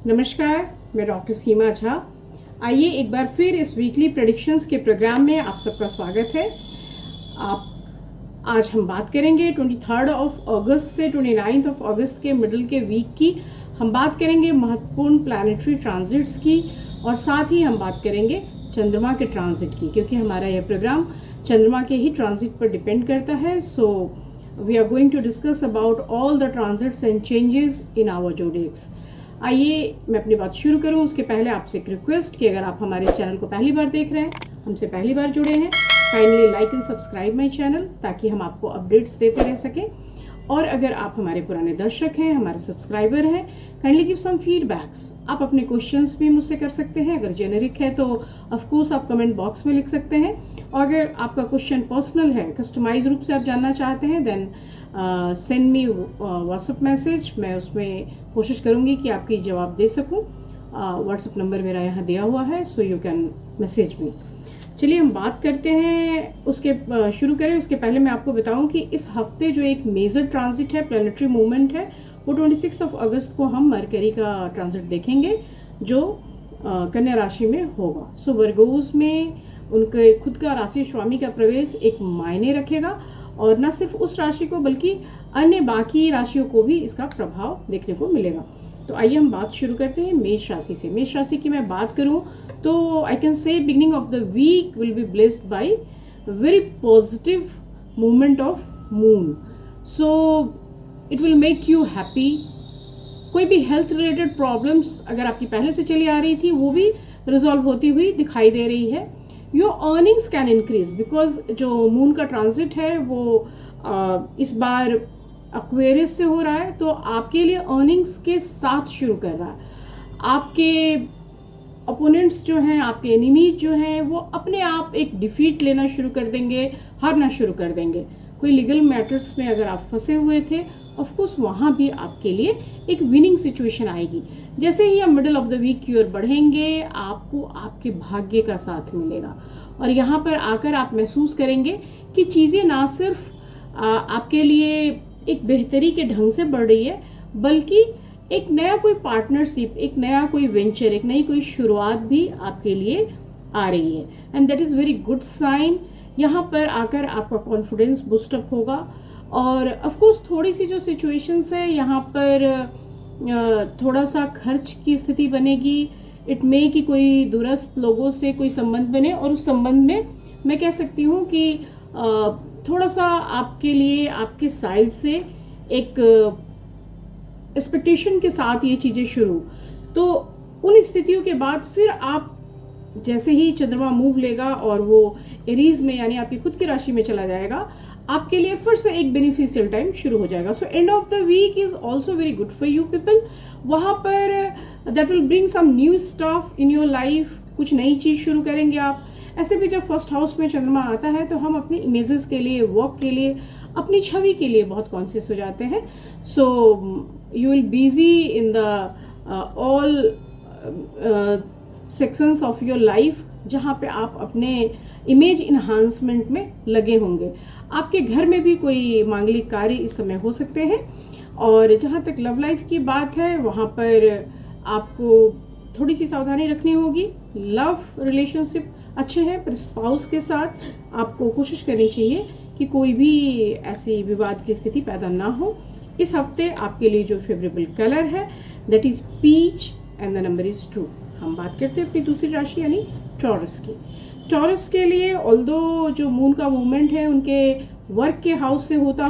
नमस्कार, मैं डॉक्टर सीमा झा। आइए एक बार फिर इस वीकली प्रेडिक्शंस के प्रोग्राम में आप सबका स्वागत है। आज हम बात करेंगे 23 अगस्त से 29 अगस्त के मिडल के वीक की। हम बात करेंगे महत्वपूर्ण प्लैनेटरी ट्रांजिट्स की और साथ ही हम बात करेंगे चंद्रमा के ट्रांजिट की, क्योंकि हमारा यह प्रोग्राम चंद्रमा के ही ट्रांजिट पर डिपेंड करता है। So we are going to discuss about all the transits and changes in our zodiacs. आइए मैं अपनी बात शुरू करूं उसके पहले आपसे एक रिक्वेस्ट कि अगर आप हमारे चैनल को पहली बार देख रहे हैं, हमसे पहली बार जुड़े हैं, kindly like and subscribe my channel ताकि हम आपको अपडेट्स देते रह सकें। और अगर आप हमारे पुराने दर्शक हैं, हमारे सब्सक्राइबर हैं, काइंडली गिव सम फीडबैक्स। आप अपने क्वेश्चंस भी मुझसे कर सकते हैं। अगर जेनेरिक है तो ऑफ कोर्स आप कमेंट बॉक्स में लिख सकते हैं, और अगर आपका क्वेश्चन पर्सनल है, कस्टमाइज रूप से आप जानना चाहते हैं, then send me WhatsApp message. मैं उसमें कोशिश करूंगी कि आपकी जवाब दे सकूं। व्हाट्सएप नंबर मेरा यहाँ दिया हुआ है, so you can message me. चलिए हम बात करते हैं, उसके शुरू करें। उसके पहले मैं आपको बताऊं कि इस हफ्ते जो एक मेजर ट्रांजिट है, प्लैनेटरी मूवमेंट है, वो 26 अगस्त को हम मरकरी का ट्रांजिट देखेंगे जो कन्या राशि में होगा। सो वर्गोस में उनके खुद का राशि स्वामी का प्रवेश एक मायने रखेगा, और न सिर्फ उस राशि को बल्कि अन्य बाकी राशियों को भी इसका प्रभाव देखने को मिलेगा। तो आइए हम बात शुरू करते हैं मेष राशि से। मेष राशि की मैं बात करूं तो I can say beginning of the week will be blessed by very positive movement of moon, so it will make you happy. कोई भी हेल्थ रिलेटेड प्रॉब्लम्स अगर आपकी पहले से चली आ रही थी, वो भी रिजॉल्व होती हुई दिखाई दे रही है। Your earnings can increase because जो मून का ट्रांजिट है वो इस बार एक्वेरियस से हो रहा है, तो आपके लिए अर्निंग्स के साथ शुरू कर रहा है। आपके ओपोनेंट्स जो हैं, आपके एनिमीज जो हैं, वो अपने आप एक डिफीट लेना शुरू कर देंगे, हारना शुरू कर देंगे। कोई लीगल मैटर्स में अगर आप फंसे हुए थे, ऑफकोर्स वहाँ भी आपके लिए एक विनिंग सिचुएशन आएगी। जैसे ही आप मिडिल ऑफ द वीक की ओर बढ़ेंगे, आपको आपके भाग्य का साथ मिलेगा, और यहाँ पर आकर आप महसूस करेंगे कि चीज़ें ना सिर्फ आपके लिए एक बेहतरी के ढंग से बढ़ रही है, बल्कि एक नया कोई पार्टनरशिप, एक नया कोई वेंचर, एक नई कोई शुरुआत भी आपके लिए आ रही है, and that is very good sign. यहाँ पर आकर आपका कॉन्फिडेंस बूस्टअप होगा, और ऑफ कोर्स थोड़ी सी जो सिचुएशंस है यहाँ पर थोड़ा सा खर्च की स्थिति बनेगी। इट मे कि कोई दूरस्थ लोगों से कोई संबंध बने, और उस संबंध में मैं कह सकती हूँ कि थोड़ा सा आपके लिए आपके साइड से एक एक्सपेक्टेशन के साथ ये चीज़ें शुरू, तो उन स्थितियों के बाद फिर आप जैसे ही चंद्रमा मूव लेगा और वो एरीज में यानी आपकी खुद की राशि में चला जाएगा, आपके लिए फिर से एक बेनिफिशियल टाइम शुरू हो जाएगा। So end of the week is also very good for you people. वहाँ पर that will bring some new stuff in your life, कुछ नई चीज़ शुरू करेंगे आप। ऐसे भी जब फर्स्ट हाउस में चंद्रमा आता है तो हम अपनी इमेजेस के लिए, वर्क के लिए, अपनी छवि के लिए बहुत कॉन्शियस हो जाते हैं। So you will busy in the all sections of your life जहाँ पे आप अपने इमेज इन्हांसमेंट में लगे होंगे। आपके घर में भी कोई मांगलिक कार्य इस समय हो सकते हैं। और जहाँ तक लव लाइफ की बात है, वहाँ पर आपको थोड़ी सी सावधानी रखनी होगी। लव रिलेशनशिप अच्छे हैं, पर स्पाउस के साथ आपको कोशिश करनी चाहिए कि कोई भी ऐसी विवाद की स्थिति पैदा ना हो। इस हफ्ते आपके लिए जो फेवरेबल कलर है that is peach and the number is 2। हम बात करते हैं अपनी दूसरी राशि यानी टॉरस की। टॉरस के लिए ऑल्दो जो मून का मूवमेंट है उनके वर्क के हाउस से होता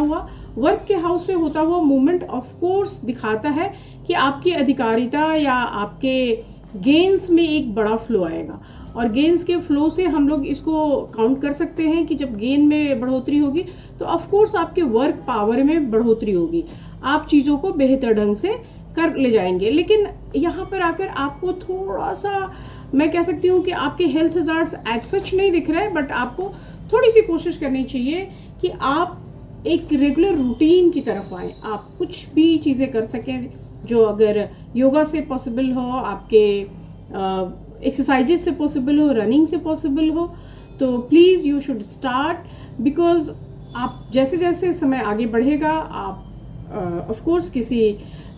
हुआ मूवमेंट ऑफ कोर्स दिखाता है कि आपकी अधिकारिता या आपके गेन्स में एक बड़ा फ्लो आएगा, और गेन्स के फ्लो से हम लोग इसको काउंट कर सकते हैं कि जब गेन में बढ़ोतरी होगी तो ऑफ कोर्स आपके वर्क पावर में बढ़ोतरी होगी, आप चीज़ों को बेहतर ढंग से कर ले जाएंगे। लेकिन यहाँ पर आकर आपको थोड़ा सा, मैं कह सकती हूँ कि आपके हेल्थ हजार्ड्स एज सच नहीं दिख रहे हैं, बट आपको थोड़ी सी कोशिश करनी चाहिए कि आप एक रेगुलर रूटीन की तरफ आए। आप कुछ भी चीज़ें कर सकें जो अगर योगा से पॉसिबल हो, आपके एक्सरसाइजेस से पॉसिबल हो, रनिंग से पॉसिबल हो, तो please you should start, because आप जैसे जैसे समय आगे बढ़ेगा आप ऑफ कोर्स किसी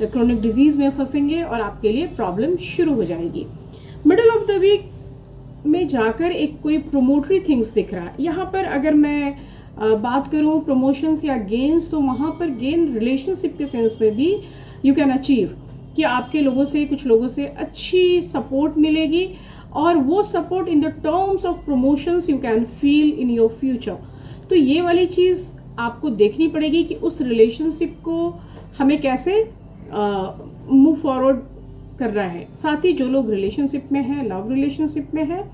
क्रोनिक डिजीज में फंसेंगे और आपके लिए प्रॉब्लम शुरू हो जाएगी। मिडल ऑफ द वीक में जाकर एक कोई प्रोमोटरी थिंग्स दिख रहा है। यहाँ पर अगर मैं बात करूँ प्रमोशंस या गेन्स, तो वहाँ पर गेन रिलेशनशिप के सेंस में भी यू कैन अचीव कि आपके लोगों से, कुछ लोगों से अच्छी सपोर्ट मिलेगी और वो support in the terms of promotions you can feel in your future. तो ये वाली चीज़ आपको देखनी पड़ेगी कि उस रिलेशनशिप को हमें कैसे मूव फॉरवर्ड करना है। साथ ही जो लोग रिलेशनशिप में हैं, लव रिलेशनशिप में हैं,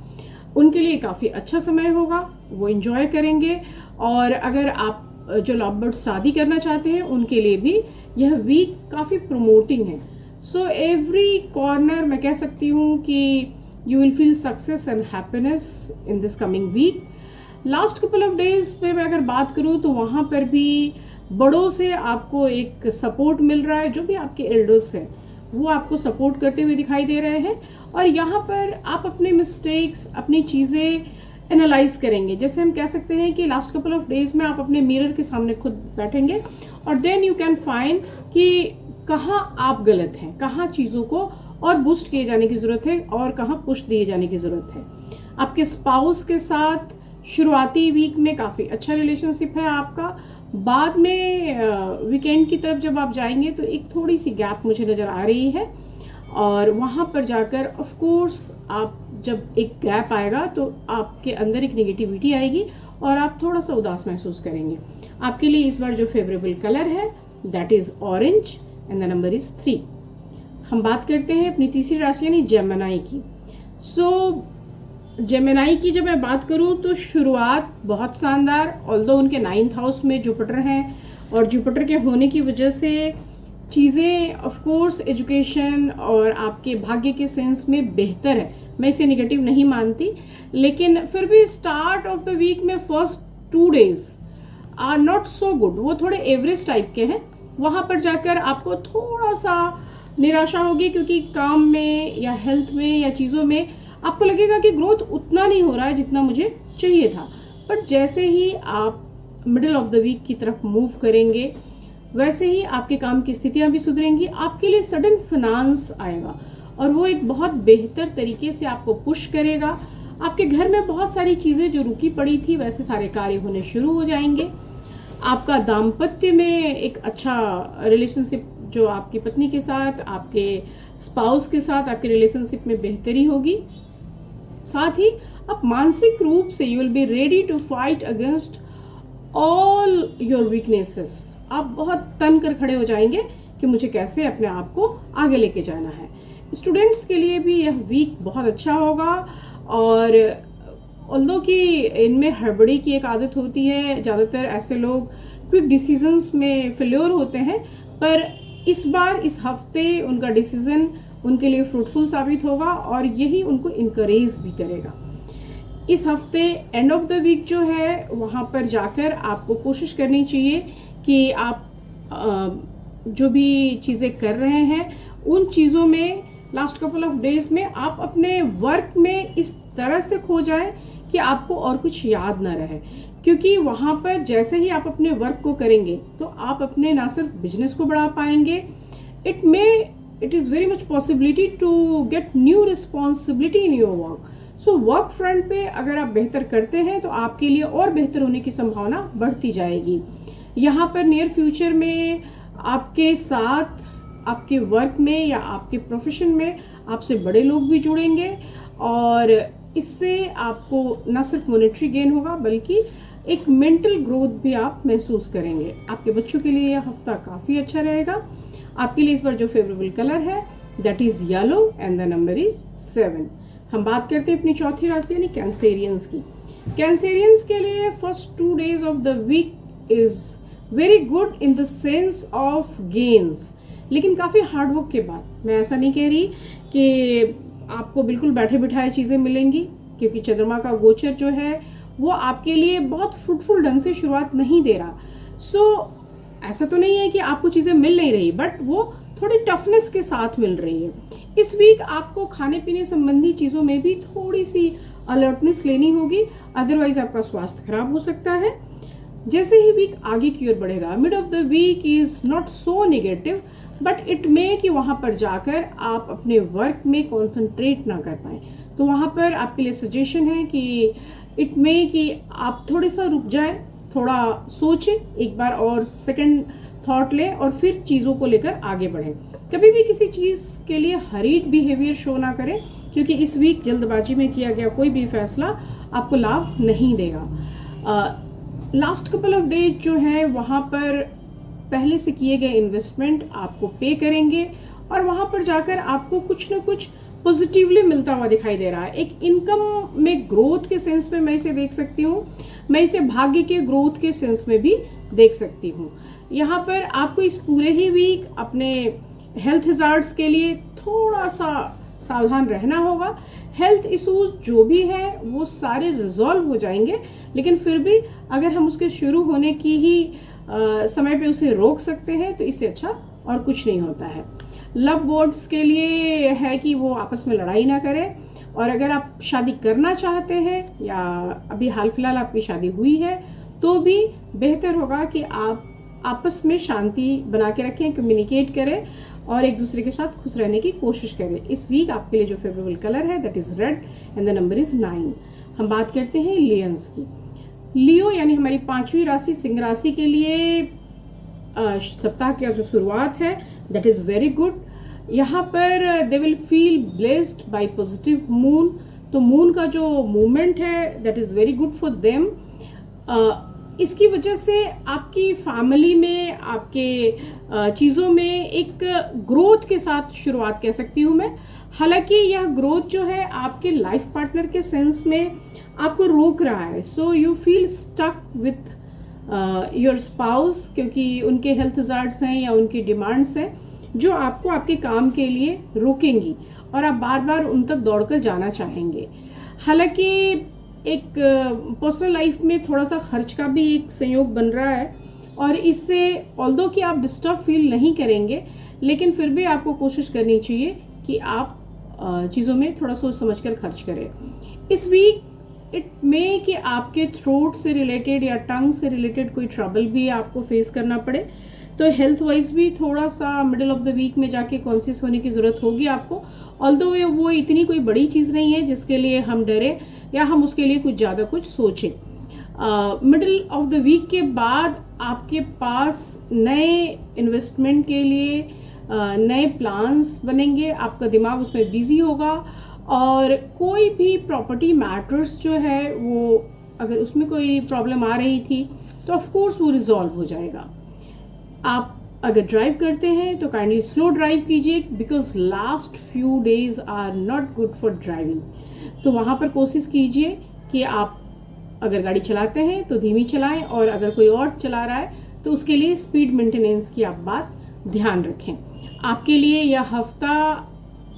उनके लिए काफ़ी अच्छा समय होगा, वो एंजॉय करेंगे। और अगर आप जो लव बर्ड शादी करना चाहते हैं उनके लिए भी यह वीक काफ़ी प्रमोटिंग है। सो एवरी कॉर्नर मैं कह सकती हूँ कि you will feel success and happiness in this coming week. Last couple of days पे मैं अगर बात करूँ तो वहाँ पर भी बड़ों से आपको एक सपोर्ट मिल रहा है। जो भी आपके एल्डर्स हैं वो आपको सपोर्ट करते हुए दिखाई दे रहे हैं और यहाँ पर आप अपने मिस्टेक्स, अपनी चीज़ें एनालाइज करेंगे। जैसे हम कह सकते हैं कि लास्ट कपल ऑफ डेज में आप अपने मिरर के सामने खुद बैठेंगे और देन यू कैन फाइंड कि कहाँ आप गलत हैं, कहाँ चीज़ों को और बूस्ट किए जाने की ज़रूरत है और कहाँ पुश दिए जाने की ज़रूरत है। आपके स्पाउस के साथ शुरुआती वीक में काफ़ी अच्छा रिलेशनशिप है आपका। बाद में वीकेंड की तरफ जब आप जाएंगे तो एक थोड़ी सी गैप मुझे नज़र आ रही है और वहाँ पर जाकर ऑफ कोर्स आप जब एक गैप आएगा तो आपके अंदर एक नेगेटिविटी आएगी और आप थोड़ा सा उदास महसूस करेंगे। आपके लिए इस बार जो फेवरेबल कलर है that is orange and the number is 3। हम बात करते हैं अपनी तीसरी राशि यानी जेमिनी की। जेमिनी की जब मैं बात करूं तो शुरुआत बहुत शानदार, ऑल्दो उनके 9th हाउस में जुपिटर हैं और जुपिटर के होने की वजह से चीज़ें ऑफ कोर्स एजुकेशन और आपके भाग्य के सेंस में बेहतर है। मैं इसे नेगेटिव नहीं मानती, लेकिन फिर भी स्टार्ट ऑफ द वीक में first 2 days are not so good, वो थोड़े एवरेज टाइप के हैं। वहाँ पर जाकर आपको थोड़ा सा निराशा होगी क्योंकि काम में या हेल्थ में या चीज़ों में आपको लगेगा कि ग्रोथ उतना नहीं हो रहा है जितना मुझे चाहिए था। बट जैसे ही आप मिडिल ऑफ द वीक की तरफ मूव करेंगे वैसे ही आपके काम की स्थितियां भी सुधरेंगी। आपके लिए सडन फाइनेंस आएगा और वो एक बहुत बेहतर तरीके से आपको पुश करेगा। आपके घर में बहुत सारी चीज़ें जो रुकी पड़ी थी वैसे सारे कार्य होने शुरू हो जाएंगे। आपका दाम्पत्य में एक अच्छा रिलेशनशिप जो आपकी पत्नी के साथ, आपके स्पाउस के साथ आपके रिलेशनशिप में बेहतरी होगी। साथ ही आप मानसिक रूप से you will be ready to fight against all your weaknesses. आप बहुत तन कर खड़े हो जाएंगे कि मुझे कैसे अपने आप को आगे लेके जाना है। स्टूडेंट्स के लिए भी यह वीक बहुत अच्छा होगा और ऑल्दो कि इनमें हड़बड़ी की एक आदत होती है, ज़्यादातर ऐसे लोग क्विक डिसीजंस में फेल्योर होते हैं, पर इस बार इस हफ्ते उनका डिसीजन उनके लिए फ्रूटफुल साबित होगा और यही उनको इनकरेज भी करेगा। इस हफ्ते एंड ऑफ द वीक जो है वहाँ पर जाकर आपको कोशिश करनी चाहिए कि आप जो भी चीज़ें कर रहे हैं उन चीज़ों में लास्ट कपल ऑफ डेज में आप अपने वर्क में इस तरह से खो जाए कि आपको और कुछ याद ना रहे, क्योंकि वहाँ पर जैसे ही आप अपने वर्क को करेंगे तो आप अपने ना सिर्फ बिजनेस को बढ़ा पाएंगे, it is very much possibility to get new responsibility in your work. So work front पे अगर आप बेहतर करते हैं तो आपके लिए और बेहतर होने की संभावना बढ़ती जाएगी। यहाँ पर नियर फ्यूचर में आपके साथ आपके वर्क में या आपके प्रोफेशन में आपसे बड़े लोग भी जुड़ेंगे और इससे आपको न सिर्फ मॉनेटरी गेन होगा बल्कि एक मेंटल ग्रोथ भी आप महसूस करेंगे। आपके बच्चों के लिए यह हफ्ता काफ़ी अच्छा रहेगा। आपके लिए इस बार जो फेवरेबल कलर है that is yellow and the number is 7। हम बात करते हैं अपनी चौथी राशि यानी कैंसेरियंस की। कैंसेरियंस के लिए first 2 days of the week is very good in the sense of gains, लेकिन काफ़ी हार्डवर्क के बाद। मैं ऐसा नहीं कह रही कि आपको बिल्कुल बैठे बिठाए चीज़ें मिलेंगी, क्योंकि चंद्रमा का गोचर जो है वो आपके लिए बहुत फ्रूटफुल ढंग से शुरुआत नहीं दे रहा। सो ऐसा तो नहीं है कि आपको चीज़ें मिल नहीं रही, बट वो थोड़ी टफनेस के साथ मिल रही है। इस वीक आपको खाने पीने संबंधी चीज़ों में भी थोड़ी सी अलर्टनेस लेनी होगी, अदरवाइज आपका स्वास्थ्य खराब हो सकता है। जैसे ही वीक आगे की ओर बढ़ेगा, mid of the week is not so negative, but it may कि वहाँ पर जाकर आप अपने वर्क में कॉन्सेंट्रेट ना कर पाए। तो वहाँ पर आपके लिए सजेशन है कि इट मे कि आप थोड़ा सा रुक जाए, थोड़ा सोचें एक बार और सेकंड थॉट लें और फिर चीज़ों को लेकर आगे बढ़ें। कभी भी किसी चीज़ के लिए हरीड बिहेवियर शो ना करें, क्योंकि इस वीक जल्दबाजी में किया गया कोई भी फैसला आपको लाभ नहीं देगा। लास्ट कपल ऑफ डेज जो है वहाँ पर पहले से किए गए इन्वेस्टमेंट आपको पे करेंगे और वहाँ पर जाकर आपको कुछ ना कुछ पॉजिटिवली मिलता हुआ दिखाई दे रहा है। एक इनकम में ग्रोथ के सेंस में मैं इसे देख सकती हूँ, मैं इसे भाग्य के ग्रोथ के सेंस में भी देख सकती हूँ। यहाँ पर आपको इस पूरे ही वीक अपने हेल्थ हज़ार्ड्स के लिए थोड़ा सा सावधान रहना होगा। हेल्थ इश्यूज जो भी है वो सारे रिजॉल्व हो जाएंगे, लेकिन फिर भी अगर हम उसके शुरू होने की ही समय पे उसे रोक सकते हैं तो इससे अच्छा और कुछ नहीं होता है। लव बर्ड्स के लिए है कि वो आपस में लड़ाई ना करें, और अगर आप शादी करना चाहते हैं या अभी हाल फिलहाल आपकी शादी हुई है तो भी बेहतर होगा कि आप आपस में शांति बना के रखें, कम्युनिकेट करें और एक दूसरे के साथ खुश रहने की कोशिश करें। इस वीक आपके लिए जो फेवरेबल कलर है that is red and the number is 9। हम बात करते हैं लियंस की। लियो यानी हमारी 5वीं राशि सिंह राशि के लिए सप्ताह की जो शुरुआत है दैट इज वेरी गुड। यहाँ पर they will feel blessed bye positive moon. तो मून का जो मूवमेंट है that is very good for them. इसकी वजह से आपकी फैमिली में, आपके चीज़ों में एक ग्रोथ के साथ शुरुआत कह सकती हूँ मैं। हालांकि यह ग्रोथ जो है आपके लाइफ पार्टनर के सेंस में आपको रोक रहा है। So you feel stuck with your spouse, क्योंकि उनके हेल्थ हज़ार्ड्स हैं या उनकी डिमांड्स हैं जो आपको आपके काम के लिए रोकेंगी और आप बार बार उन तक दौड़कर जाना चाहेंगे। हालांकि एक पर्सनल लाइफ में थोड़ा सा खर्च का भी एक संयोग बन रहा है और इससे ऑल्दो कि आप डिस्टर्ब फील नहीं करेंगे, लेकिन फिर भी आपको कोशिश करनी चाहिए कि आप चीज़ों में थोड़ा सोच समझ कर खर्च करें। इस वीक इट मे कि आपके थ्रोट से रिलेटेड या टंग से रिलेटेड कोई ट्रबल भी आपको फेस करना पड़े, तो हेल्थ वाइज भी थोड़ा सा मिडिल ऑफ द वीक में जाके कॉन्शियस होने की ज़रूरत होगी आपको। ऑल्दो वो इतनी कोई बड़ी चीज़ नहीं है जिसके लिए हम डरे या हम उसके लिए कुछ ज़्यादा कुछ सोचें। मिडिल ऑफ द वीक के बाद आपके पास नए इन्वेस्टमेंट के लिए नए प्लान्स बनेंगे, आपका दिमाग उसमें बिजी होगा और कोई भी प्रॉपर्टी मैटर्स जो है वो अगर उसमें कोई प्रॉब्लम आ रही थी तो ऑफ कोर्स वो रिजॉल्व हो जाएगा। आप अगर ड्राइव करते हैं तो काइंडली स्लो ड्राइव कीजिए, because last few days are not good for driving. तो वहाँ पर कोशिश कीजिए कि आप अगर गाड़ी चलाते हैं तो धीमी चलाएं और अगर कोई और चला रहा है तो उसके लिए स्पीड मेंटेनेंस की आप बात ध्यान रखें। आपके लिए यह हफ्ता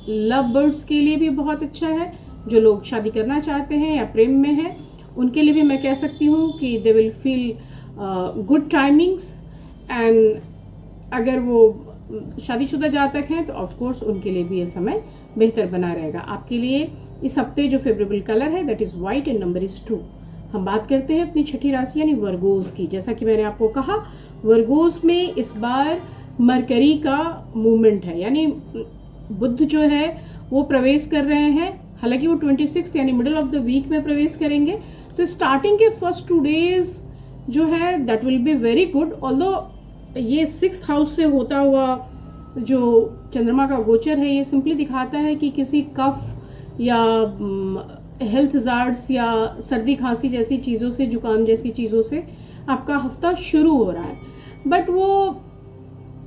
लव बर्ड्स के लिए भी बहुत अच्छा है। जो लोग शादी करना चाहते हैं या प्रेम में हैं उनके लिए भी मैं कह सकती हूँ कि they will feel good timings, and अगर वो शादीशुदा जातक हैं तो ऑफ कोर्स उनके लिए भी ये समय बेहतर बना रहेगा। आपके लिए इस हफ्ते जो फेवरेबल कलर है that is white and number is 2। हम बात करते हैं अपनी छठी राशि यानी वर्गोस की। जैसा कि मैंने आपको कहा वर्गोस में इस बार मरकरी का मूवमेंट है, यानी बुध जो है वो प्रवेश कर रहे हैं। हालांकि वो 26 यानी मिडिल ऑफ द वीक में प्रवेश करेंगे, तो स्टार्टिंग के फर्स्ट 2 डेज जो है that will be very good. Although ये 6th हाउस से होता हुआ जो चंद्रमा का गोचर है ये सिंपली दिखाता है कि किसी कफ या हेल्थ हज़ार्ड्स या सर्दी खांसी जैसी चीज़ों से, जुकाम जैसी चीज़ों से आपका हफ्ता शुरू हो रहा है, बट वो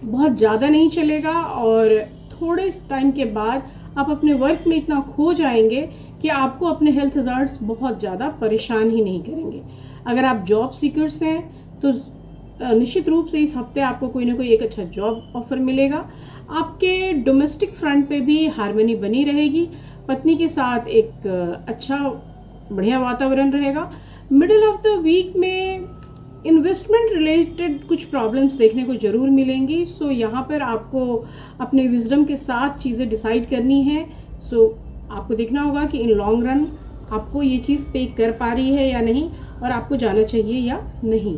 बहुत ज़्यादा नहीं चलेगा और थोड़े टाइम के बाद आप अपने वर्क में इतना खो जाएंगे कि आपको अपने हेल्थ हज़ार्ड्स बहुत ज़्यादा परेशान ही नहीं करेंगे। अगर आप जॉब सीकर्स हैं तो निश्चित रूप से इस हफ्ते आपको कोई ना कोई एक अच्छा जॉब ऑफर मिलेगा। आपके डोमेस्टिक फ्रंट पे भी हार्मनी बनी रहेगी, पत्नी के साथ एक अच्छा बढ़िया वातावरण रहेगा। मिडिल ऑफ द वीक में इन्वेस्टमेंट रिलेटेड कुछ प्रॉब्लम्स देखने को जरूर मिलेंगी। सो यहाँ पर आपको अपने विजडम के साथ चीज़ें डिसाइड करनी है। सो आपको देखना होगा कि इन लॉन्ग रन आपको ये चीज़ पे कर पा रही है या नहीं, और आपको जाना चाहिए या नहीं।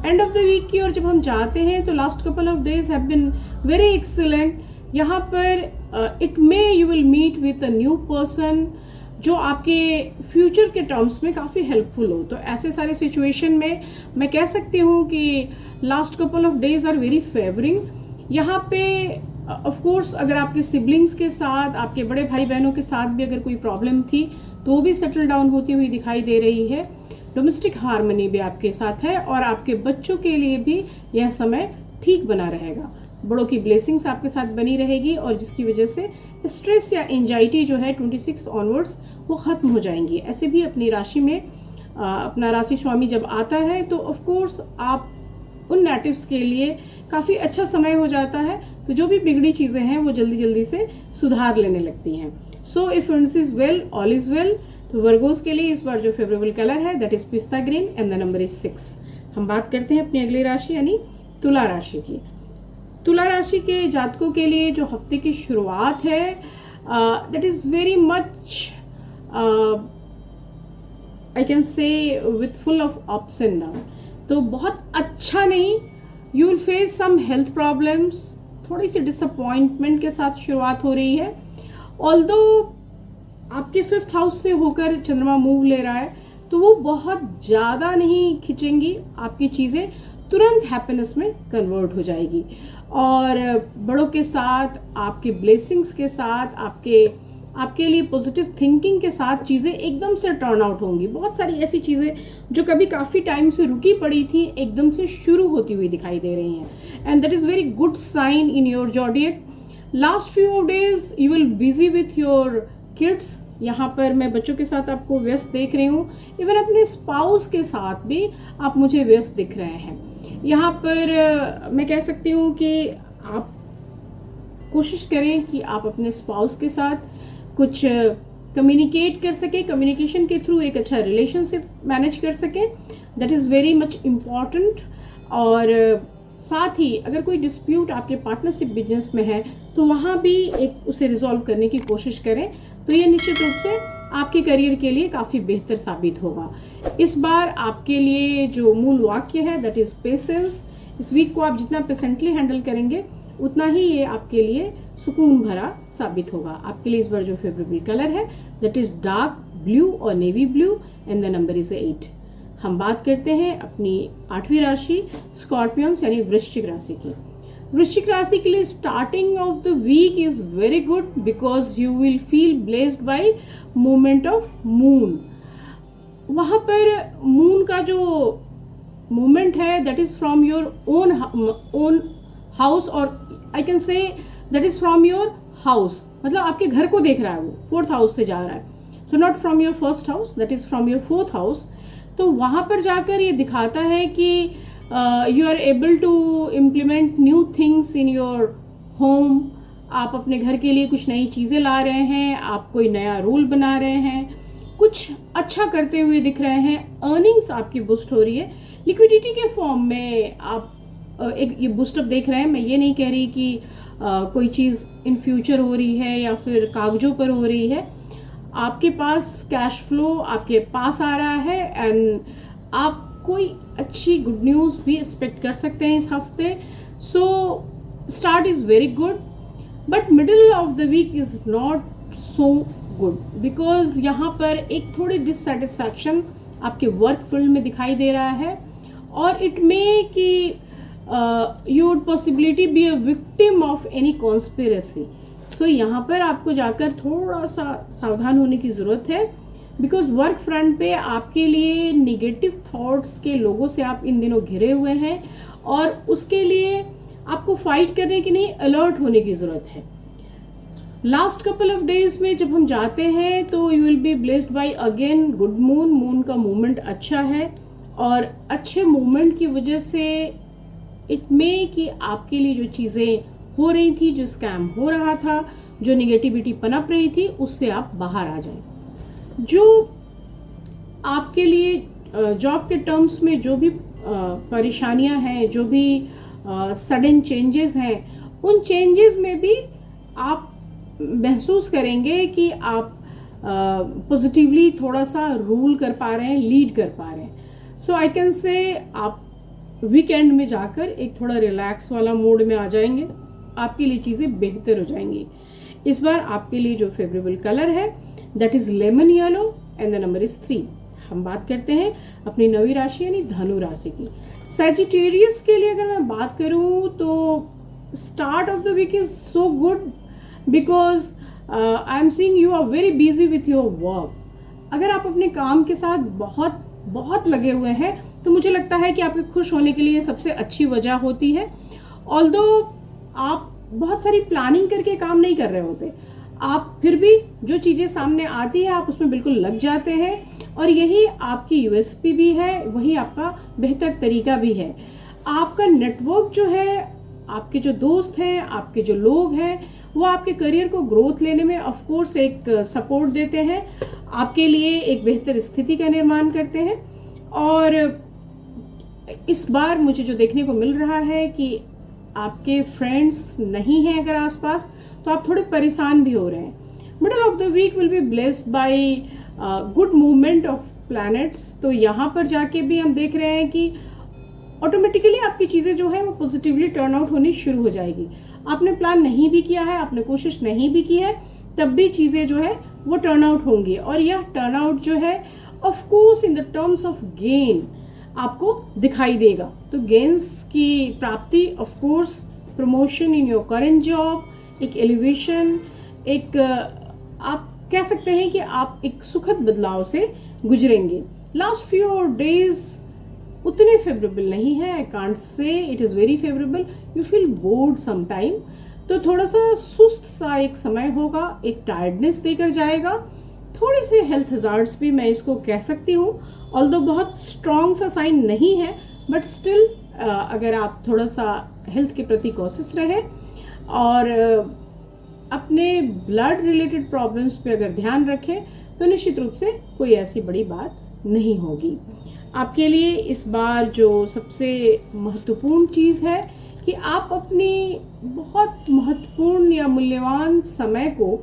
एंड ऑफ द वीक की ओर जब हम जाते हैं तो last couple of days have been very excellent. यहाँ पर it may you will meet with a new person जो आपके फ्यूचर के टर्म्स में काफ़ी हेल्पफुल हो। तो ऐसे सारे सिचुएशन में मैं कह सकती हूँ कि last couple of days are very favouring. यहाँ पे ऑफ कोर्स अगर आपके सिबलिंग्स के साथ, आपके बड़े भाई बहनों के साथ भी अगर कोई प्रॉब्लम थी तो वो भी सेटल डाउन होती हुई दिखाई दे रही है। डोमेस्टिक हार्मनी भी आपके साथ है और आपके बच्चों के लिए भी यह समय ठीक बना रहेगा। बड़ों की ब्लेसिंग्स आपके साथ बनी रहेगी और जिसकी वजह से स्ट्रेस या एंजाइटी जो है 26 ऑनवर्ड्स वो खत्म हो जाएंगी। ऐसे भी अपनी राशि में अपना राशि स्वामी जब आता है तो ऑफ कोर्स आप उन नेटिव्स के लिए काफ़ी अच्छा समय हो जाता है। तो जो भी बिगड़ी चीज़ें हैं वो जल्दी जल्दी से सुधार लेने लगती हैं। So if it's is well all is well. तो वर्गोस के लिए इस बार जो फेवरेबल कलर है दैट इज पिस्ता green and the number is 6। हम बात करते हैं अपनी अगली राशि यानी तुला राशि की। तुला राशि के जातकों के लिए जो हफ्ते की शुरुआत है that is very much I can say with full of ups and down. तो बहुत अच्छा नहीं, you will face some health problems, थोड़ी सी डिसअपॉइंटमेंट के साथ शुरुआत हो रही है। ऑल्दो आपके 5th हाउस से होकर चंद्रमा मूव ले रहा है तो वो बहुत ज़्यादा नहीं खिंचेंगी, आपकी चीज़ें तुरंत हैप्पीनेस में कन्वर्ट हो जाएगी। और बड़ों के साथ, आपके ब्लेसिंग्स के साथ, आपके लिए पॉजिटिव थिंकिंग के साथ चीज़ें एकदम से टर्न आउट होंगी। बहुत सारी ऐसी चीज़ें जो कभी काफ़ी टाइम से रुकी पड़ी थी एकदम से शुरू होती हुई दिखाई दे रही हैं and that is very good sign in your zodiac. Last few days you will busy with your kids. यहाँ पर मैं बच्चों के साथ आपको व्यस्त देख रही हूँ। इवन अपने स्पाउस के साथ भी आप मुझे व्यस्त दिख रहे हैं। यहाँ पर मैं कह सकती हूँ कि आप कोशिश करें कि आप अपने स्पाउस के साथ कुछ कम्युनिकेट कर सकें, कम्युनिकेशन के थ्रू एक अच्छा रिलेशनशिप मैनेज कर सकें, that is very much important. और साथ ही अगर कोई डिस्प्यूट आपके पार्टनरशिप बिजनेस में है तो वहाँ भी एक उसे रिजॉल्व करने की कोशिश करें, तो ये निश्चित रूप से आपके करियर के लिए काफ़ी बेहतर साबित होगा। इस बार आपके लिए जो मूल वाक्य है दैट इज़ पेशेंस। इस वीक को आप जितना पेशेंटली हैंडल करेंगे उतना ही ये आपके लिए सुकून भरा साबित होगा। आपके लिए इस बार जो फेवरेबल कलर है दैट इज़ डार्क ब्लू और navy blue and the number is 8। हम बात करते हैं अपनी 8वीं राशि स्कॉर्पियंस यानी वृश्चिक राशि की। वृश्चिक राशि के लिए starting of the week is very good because you will feel blessed by movement of moon. वहाँ पर मून का जो मूवमेंट है that is from your own house और I can say that is from your house, मतलब आपके घर को देख रहा है, वो 4th हाउस से जा रहा है। So not from your 1st house, that is from your 4th house. तो वहाँ पर जाकर ये दिखाता है कि you are able to implement new things in your home. आप अपने घर के लिए कुछ नई चीज़ें ला रहे हैं, आप कोई नया रूल बना रहे हैं, कुछ अच्छा करते हुए दिख रहे हैं। अर्निंग्स आपकी बूस्ट हो रही है लिक्विडिटी के फॉर्म में। आप एक ये बूस्टअप देख रहे हैं। मैं ये नहीं कह रही कि कोई चीज़ इन फ्यूचर हो रही है या फिर कागजों पर हो रही है। आपके पास कैश फ्लो आपके पास आ रहा है एंड आप कोई अच्छी गुड न्यूज़ भी एक्सपेक्ट कर सकते हैं इस हफ्ते। So start is very good but middle of the week is not so good because यहाँ पर एक थोड़ी डिससेटिस्फैक्शन आपके वर्क फील्ड में दिखाई दे रहा है और इट मे कि you would possibility be a victim of any conspiracy। सो यहाँ पर आपको जाकर थोड़ा सा सावधान होने की ज़रूरत है बिकॉज वर्क फ्रंट पे आपके लिए निगेटिव थॉट्स के लोगों से आप इन दिनों घिरे हुए हैं और उसके लिए आपको फाइट करने की नहीं, अलर्ट होने की ज़रूरत है। लास्ट कपल ऑफ डेज में जब हम जाते हैं तो you will be blessed by again good moon. Moon का मूवमेंट अच्छा है और अच्छे मूवमेंट की वजह से इट मे कि आपके लिए जो चीज़ें हो रही थी, जो स्कैम हो रहा था, जो निगेटिविटी पनप रही थी, उससे आप बाहर आ जाएं। जो आपके लिए जॉब के टर्म्स में जो भी परेशानियां हैं, जो भी सडन चेंजेस हैं, उन चेंजेस में भी आप महसूस करेंगे कि आप पॉजिटिवली थोड़ा सा रूल कर पा रहे हैं, लीड कर पा रहे हैं। सो आई कैन से आप वीकेंड में जाकर एक थोड़ा रिलैक्स वाला मूड में आ जाएंगे, आपके लिए चीज़ें बेहतर हो जाएंगी। इस बार आपके लिए जो फेवरेबल कलर है that is lemon yellow and the number is 3। हम बात करते हैं अपनी नवी राशि यानी धनु राशि की। सैजिटेरियस के लिए अगर मैं बात करूं तो start of the week is so good because I am seeing you are very busy with your work. अगर आप अपने काम के साथ बहुत बहुत लगे हुए हैं तो मुझे लगता है कि आपके खुश होने के लिए सबसे अच्छी वजह होती है। ऑल्दो आप बहुत सारी प्लानिंग करके काम नहीं कर रहे होते, आप फिर भी जो चीज़ें सामने आती है आप उसमें बिल्कुल लग जाते हैं और यही आपकी यूएसपी भी है, वही आपका बेहतर तरीका भी है। आपका नेटवर्क जो है, आपके जो दोस्त हैं, आपके जो लोग हैं, वो आपके करियर को ग्रोथ लेने में ऑफ कोर्स एक सपोर्ट देते हैं, आपके लिए एक बेहतर स्थिति का निर्माण करते हैं। और इस बार मुझे जो देखने को मिल रहा है कि आपके फ्रेंड्स नहीं हैं अगर आसपास तो आप थोड़े परेशान भी हो रहे हैं। Middle of the week will be blessed by good movement of planets. तो यहाँ पर जाके भी हम देख रहे हैं कि ऑटोमेटिकली आपकी चीज़ें जो है वो पॉजिटिवली टर्न आउट होनी शुरू हो जाएगी। आपने प्लान नहीं भी किया है, आपने कोशिश नहीं भी की है, तब भी चीज़ें जो है वो टर्न आउट होंगी। और यह टर्न आउट जो है of course in the terms of gain आपको दिखाई देगा। तो गेन्स की प्राप्ति, of course promotion in your current job, एक एलिवेशन, एक आप कह सकते हैं कि आप एक सुखद बदलाव से गुजरेंगे। लास्ट फ्यू डेज उतने फेवरेबल नहीं है, I can't say it is very favourable. You feel bored some time, तो थोड़ा सा सुस्त सा एक समय होगा, एक टायर्डनेस देकर जाएगा। थोड़े से हेल्थ हजार्ड्स भी मैं इसको कह सकती हूँ, ऑल्दो बहुत स्ट्रॉन्ग सा साइन नहीं है, बट स्टिल अगर आप थोड़ा सा हेल्थ के प्रति कॉशियस रहे और अपने ब्लड रिलेटेड प्रॉब्लम्स पे अगर ध्यान रखें तो निश्चित रूप से कोई ऐसी बड़ी बात नहीं होगी। आपके लिए इस बार जो सबसे महत्वपूर्ण चीज़ है कि आप अपनी बहुत महत्वपूर्ण या मूल्यवान समय को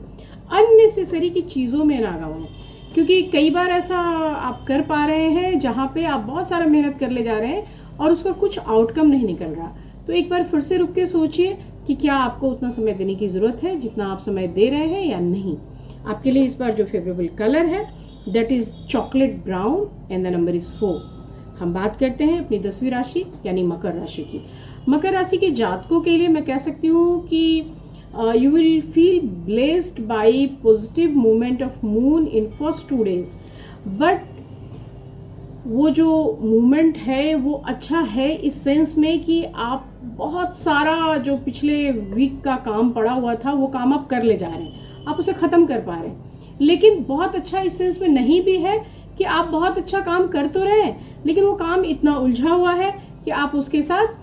अननेसेसरी की चीज़ों में ना गवाएं, क्योंकि कई बार ऐसा आप कर पा रहे हैं जहाँ पे आप बहुत सारा मेहनत कर ले जा रहे हैं और उसका कुछ आउटकम नहीं निकल रहा। तो एक बार फिर से रुक के सोचिए कि क्या आपको उतना समय देने की ज़रूरत है जितना आप समय दे रहे हैं या नहीं। आपके लिए इस बार जो फेवरेबल कलर है that is chocolate brown and the number is 4। हम बात करते हैं अपनी 10वीं राशि यानी मकर राशि की। मकर राशि के जातकों के लिए मैं कह सकती हूँ कि you will feel blessed by positive movement of moon in first 2 days, but वो जो मूवमेंट है वो अच्छा है इस सेंस में कि आप बहुत सारा जो पिछले वीक का काम पड़ा हुआ था वो काम आप कर ले जा रहे हैं, आप उसे ख़त्म कर पा रहे हैं। लेकिन बहुत अच्छा इस सेंस में नहीं भी है कि आप बहुत अच्छा काम कर तो रहे हैं लेकिन वो काम इतना उलझा हुआ है कि आप उसके साथ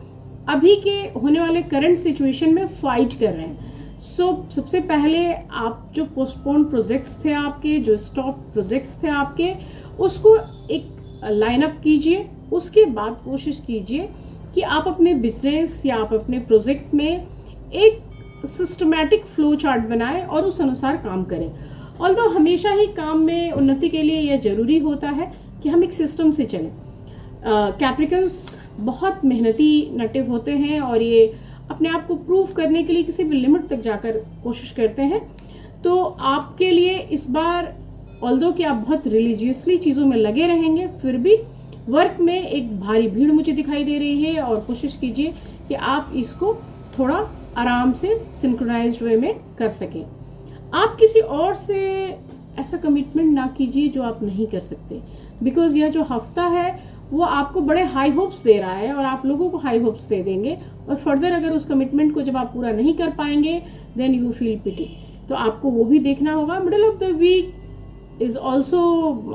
अभी के होने वाले करंट सिचुएशन में फाइट कर रहे हैं। सबसे पहले आप जो पोस्टपोन प्रोजेक्ट्स थे आपके, जो स्टॉप प्रोजेक्ट्स थे आपके, उसको एक लाइन अप कीजिए। उसके बाद कोशिश कीजिए कि आप अपने बिजनेस या आप अपने प्रोजेक्ट में एक सिस्टमैटिक फ्लो चार्ट बनाएं और उस अनुसार काम करें। ऑल्दो हमेशा ही काम में उन्नति के लिए यह जरूरी होता है कि हम एक सिस्टम से चलें। कैप्रिकन्स बहुत मेहनती नटेव होते हैं और ये अपने आप को प्रूव करने के लिए किसी भी लिमिट तक जाकर कोशिश करते हैं। तो आपके लिए इस बार ऑल्दो कि आप बहुत रिलीजियसली चीज़ों में लगे रहेंगे, फिर भी वर्क में एक भारी भीड़ मुझे दिखाई दे रही है और कोशिश कीजिए कि आप इसको थोड़ा आराम से सिंक्रोनाइज्ड वे में कर सकें। आप किसी और से ऐसा कमिटमेंट ना कीजिए जो आप नहीं कर सकते, बिकॉज यह जो हफ्ता है वो आपको बड़े हाई होप्स दे रहा है और आप लोगों को हाई होप्स दे देंगे और फर्दर अगर उस कमिटमेंट को जब आप पूरा नहीं कर पाएंगे देन यू फील पिटी। तो आपको वो भी देखना होगा। Middle of the week is also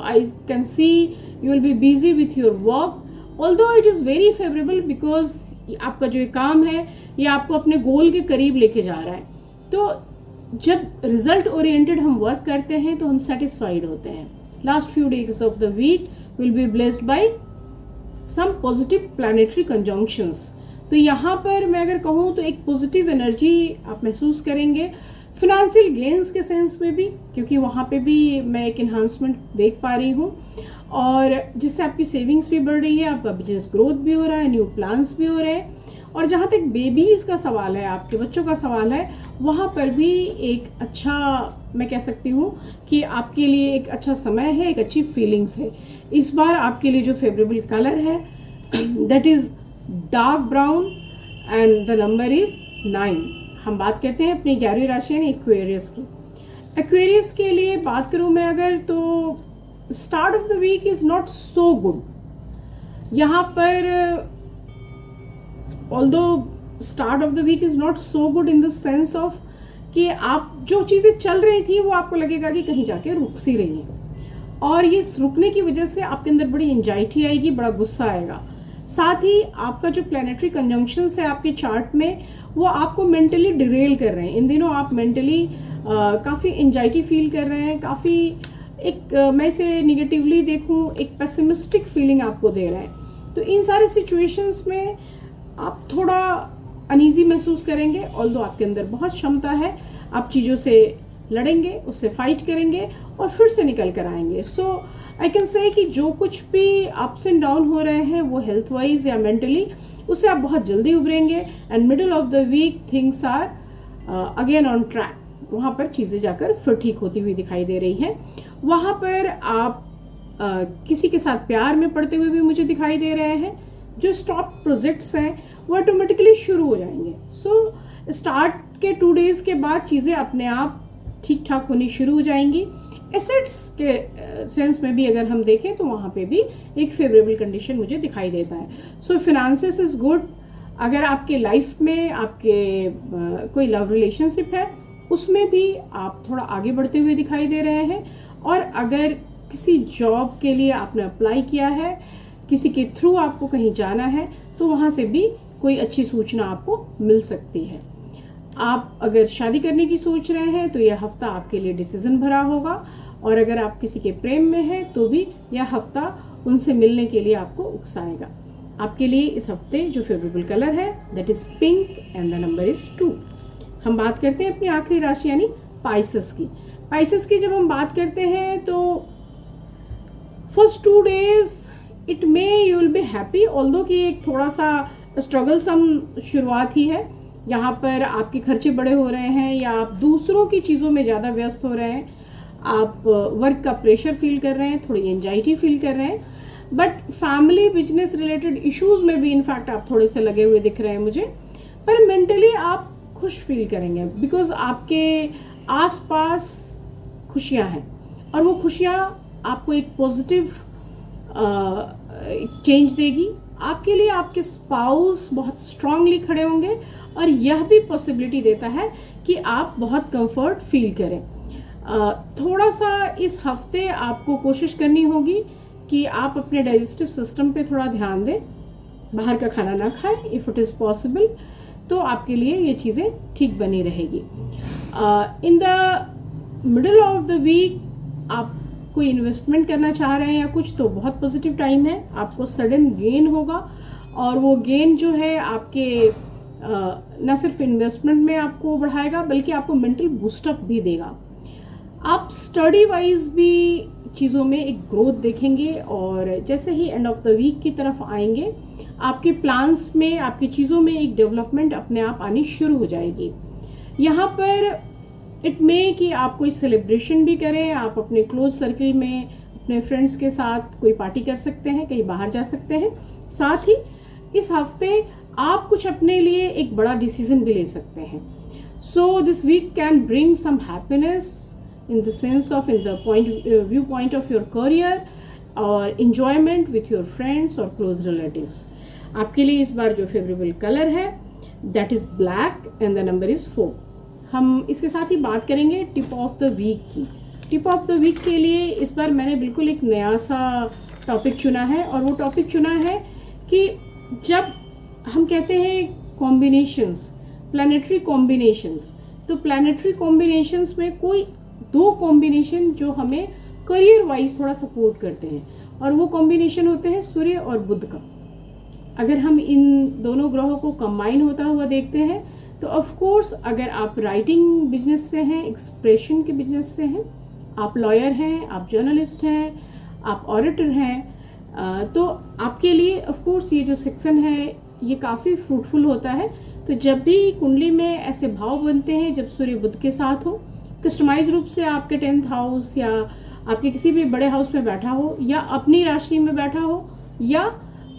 I can see you will be busy with your work, although it is very favorable because आपका जो काम है ये आपको अपने गोल के करीब लेके जा रहा है। तो जब रिजल्ट ओरिएंटेड हम वर्क करते हैं तो हम सेटिस्फाइड होते हैं। Last few days of the week will be blessed by some positive planetary conjunctions. तो यहाँ पर मैं अगर कहूँ तो एक पॉजिटिव एनर्जी आप महसूस करेंगे। फिनेंशियल गेन्स के सेंस में भी, क्योंकि वहाँ पे भी मैं एक इन्हांसमेंट देख पा रही हूँ, और जिससे आपकी सेविंग्स भी बढ़ रही है, आपका बिजनेस ग्रोथ भी हो रहा है, न्यू प्लान्स भी हो रहे हैं। और जहाँ तक बेबीज़ का सवाल है, आपके बच्चों का सवाल है, वहाँ पर भी एक अच्छा, मैं कह सकती हूँ कि आपके लिए एक अच्छा समय है, एक अच्छी फीलिंग्स है। इस बार आपके लिए जो फेवरेबल कलर है that is dark brown and the number is 9। हम बात करते हैं अपनी 11वीं राशि यानी एक्वेरियस की। एक्वेरियस के लिए बात करूँ मैं अगर, तो start of the week is not so good. यहाँ पर although start of the week is not so good in the sense of कि आप जो चीज़ें चल रही थी वो आपको लगेगा कि कहीं जाके रुक सी रही हैं, और ये रुकने की वजह से आपके अंदर बड़ी एंजाइटी आएगी, बड़ा गुस्सा आएगा। साथ ही आपका जो प्लैनेटरी कंजंक्शंस है आपके चार्ट में, वो आपको मेंटली डिरेल कर रहे हैं। इन दिनों आप मेंटली काफ़ी एंजाइटी फील कर रहे हैं, काफ़ी एक मैं इसे निगेटिवली देखूं, एक पेसिमिस्टिक फीलिंग आपको दे रहा है। तो इन सारे सिचुएशंस में आप थोड़ा अनईजी महसूस करेंगे, ऑल्दो आपके अंदर बहुत क्षमता है, आप चीज़ों से लड़ेंगे, उससे फाइट करेंगे और फिर से निकल कर आएंगे। सो आई कैन से कि जो कुछ भी अप्स एंड डाउन हो रहे हैं वो हेल्थ वाइज या मेंटली, उससे आप बहुत जल्दी उभरेंगे। And middle of the week things are again on track. वहाँ पर चीज़ें जाकर फिर ठीक होती हुई दिखाई दे रही हैं। वहाँ पर आप किसी के साथ प्यार में पड़ते हुए भी मुझे दिखाई दे रहे हैं। जो स्टॉप प्रोजेक्ट्स हैं वो ऑटोमेटिकली शुरू हो जाएंगे। सो स्टार्ट के 2 डेज के बाद चीज़ें अपने आप ठीक ठाक होनी शुरू हो जाएंगी। एसेट्स के सेंस में भी अगर हम देखें तो वहाँ पे भी एक फेवरेबल कंडीशन मुझे दिखाई देता है। सो फिनेंसेस इज गुड। अगर आपके लाइफ में आपके कोई लव रिलेशनशिप है उसमें भी आप थोड़ा आगे बढ़ते हुए दिखाई दे रहे हैं। और अगर किसी जॉब के लिए आपने अप्लाई किया है, किसी के थ्रू आपको कहीं जाना है, तो वहाँ से भी कोई अच्छी सूचना आपको मिल सकती है। आप अगर शादी करने की सोच रहे हैं तो यह हफ्ता आपके लिए डिसीजन भरा होगा, और अगर आप किसी के प्रेम में हैं तो भी यह हफ्ता उनसे मिलने के लिए आपको उकसाएगा। आपके लिए इस हफ्ते जो फेवरेबल कलर है that is pink and the number is 2। हम बात करते हैं अपनी आखिरी राशि यानी पाइसेस की। पाइसेस की जब हम बात करते हैं तो first 2 days it may you will be happy, although कि एक थोड़ा सा स्ट्रगल सम शुरुआत ही है। यहाँ पर आपके खर्चे बड़े हो रहे हैं या आप दूसरों की चीज़ों में ज़्यादा व्यस्त हो रहे हैं, आप वर्क का प्रेशर फील कर रहे हैं, थोड़ी एंजाइटी फील कर रहे हैं। But family business related issues में भी इनफैक्ट आप थोड़े से लगे हुए दिख रहे हैं मुझे। पर मेंटली आप खुश फील करेंगे बिकॉज आपके आसपास खुशियाँ हैं, और वो खुशियाँ आपको एक पॉजिटिव चेंज देगी। आपके लिए आपके स्पाउस बहुत स्ट्रांगली खड़े होंगे, और यह भी पॉसिबिलिटी देता है कि आप बहुत कंफर्ट फील करें। थोड़ा सा इस हफ्ते आपको कोशिश करनी होगी कि आप अपने डाइजेस्टिव सिस्टम पे थोड़ा ध्यान दें, बाहर का खाना ना खाएं इफ़ इट इज़ पॉसिबल, तो आपके लिए ये चीज़ें ठीक बनी रहेगी। In the middle of the week आप कोई इन्वेस्टमेंट करना चाह रहे हैं या कुछ, तो बहुत पॉजिटिव टाइम है। आपको सडन गेन होगा, और वो गेन जो है आपके न सिर्फ इन्वेस्टमेंट में आपको बढ़ाएगा बल्कि आपको मेंटल बूस्टअप भी देगा। आप स्टडी वाइज भी चीज़ों में एक ग्रोथ देखेंगे, और जैसे ही एंड ऑफ द वीक की तरफ आएंगे आपके प्लान्स में, आपकी चीज़ों में एक डेवलपमेंट अपने आप आनी शुरू हो जाएगी। यहाँ पर इट मे कि आप कोई सेलिब्रेशन भी करें, आप अपने क्लोज सर्कल में अपने फ्रेंड्स के साथ कोई पार्टी कर सकते हैं, कहीं बाहर जा सकते हैं। साथ ही इस हफ्ते आप कुछ अपने लिए एक बड़ा डिसीजन भी ले सकते हैं। So this week can bring some happiness in the sense of in the viewpoint of your career or enjoyment with your friends or close relatives. आपके लिए इस बार जो फेवरेबल कलर है that is black and the number is 4। हम इसके साथ ही बात करेंगे टिप ऑफ द वीक की। टिप ऑफ द वीक के लिए इस बार मैंने बिल्कुल एक नया सा टॉपिक चुना है, और वो टॉपिक चुना है कि जब हम कहते हैं कॉम्बिनेशंस, प्लैनेटरी कॉम्बिनेशंस, तो प्लैनेटरी कॉम्बिनेशंस में कोई 2 कॉम्बिनेशन जो हमें करियर वाइज थोड़ा सपोर्ट करते हैं, और वो कॉम्बिनेशन होते हैं सूर्य और बुध का। अगर हम इन दोनों ग्रहों को कंबाइन होता हुआ देखते हैं तो ऑफ कोर्स अगर आप राइटिंग बिजनेस से हैं, एक्सप्रेशन के बिजनेस से हैं, आप लॉयर हैं, आप जर्नलिस्ट हैं, आप ऑडिटर हैं, तो आपके लिए ऑफ कोर्स ये जो सेक्शन है ये काफ़ी फ्रूटफुल होता है। तो जब भी कुंडली में ऐसे भाव बनते हैं जब सूर्य बुध के साथ हो, कस्टमाइज रूप से आपके 10th हाउस या आपके किसी भी बड़े हाउस में बैठा हो, या अपनी राशि में बैठा हो, या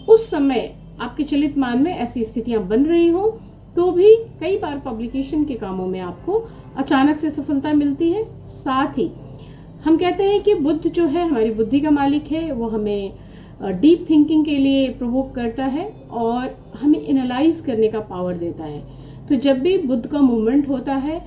उस समय आपके चलित मान में ऐसी स्थितियां बन रही हो, तो भी कई बार पब्लिकेशन के कामों में आपको अचानक से सफलता मिलती है। साथ ही हम कहते हैं कि बुध जो है हमारी बुद्धि का मालिक है, वो हमें डीप थिंकिंग के लिए प्रोवोक करता है और हमें एनालाइज करने का पावर देता है। तो जब भी बुध का मूवमेंट होता है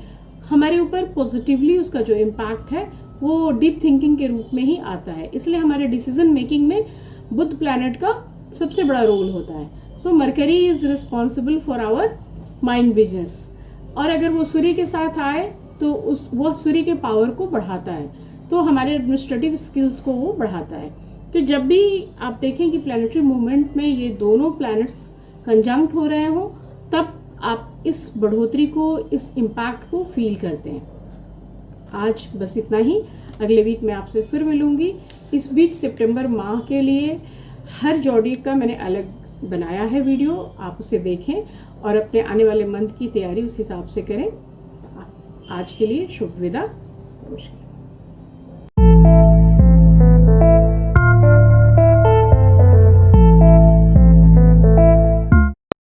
हमारे ऊपर पॉजिटिवली उसका जो इम्पैक्ट है वो डीप थिंकिंग के रूप में ही आता है। इसलिए हमारे डिसीजन मेकिंग में बुध प्लैनेट का सबसे बड़ा रोल होता है। So mercury is responsible for our mind business, और अगर वो सूर्य के साथ आए तो वो सूर्य के पावर को बढ़ाता है, तो हमारे एडमिनिस्ट्रेटिव स्किल्स को वो बढ़ाता है। तो जब भी आप देखें कि प्लैनेटरी मूवमेंट में ये दोनों प्लैनेट्स कंजंक्ट हो रहे हो, तब आप इस बढ़ोतरी को, इस इम्पैक्ट को फील करते हैं। आज बस इतना ही, अगले वीक मैं आपसे फिर मिलूंगी। इस बीच सितंबर माह के लिए हर जोडिएक का मैंने अलग बनाया है वीडियो, आप उसे देखें और अपने आने वाले मंथ की तैयारी उस हिसाब से करें। आज के लिए शुभ विदा, नमस्कार।